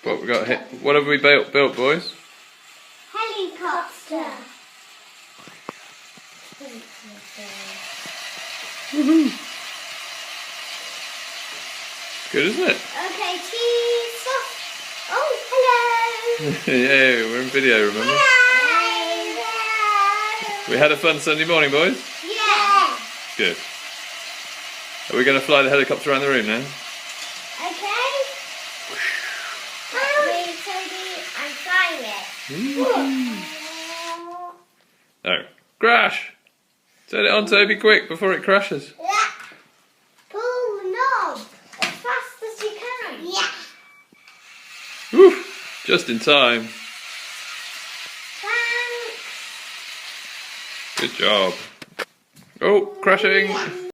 What we got here? What have we built, boys? Helicopter. Woohoo! Good, isn't it? Okay, cheese off. Oh, hello. Yeah, we're in video, remember? Hello. We had a fun Sunday morning, boys? Yeah. Good. Are we going to fly the helicopter around the room now? Okay. Wait, Toby, I'm flying it. No. Crash! Turn it on, Toby, quick, before it crashes. Yeah. Pull the knob as fast as you can. Yeah. Woo! Just in time. Thanks. Good job. Oh, crashing!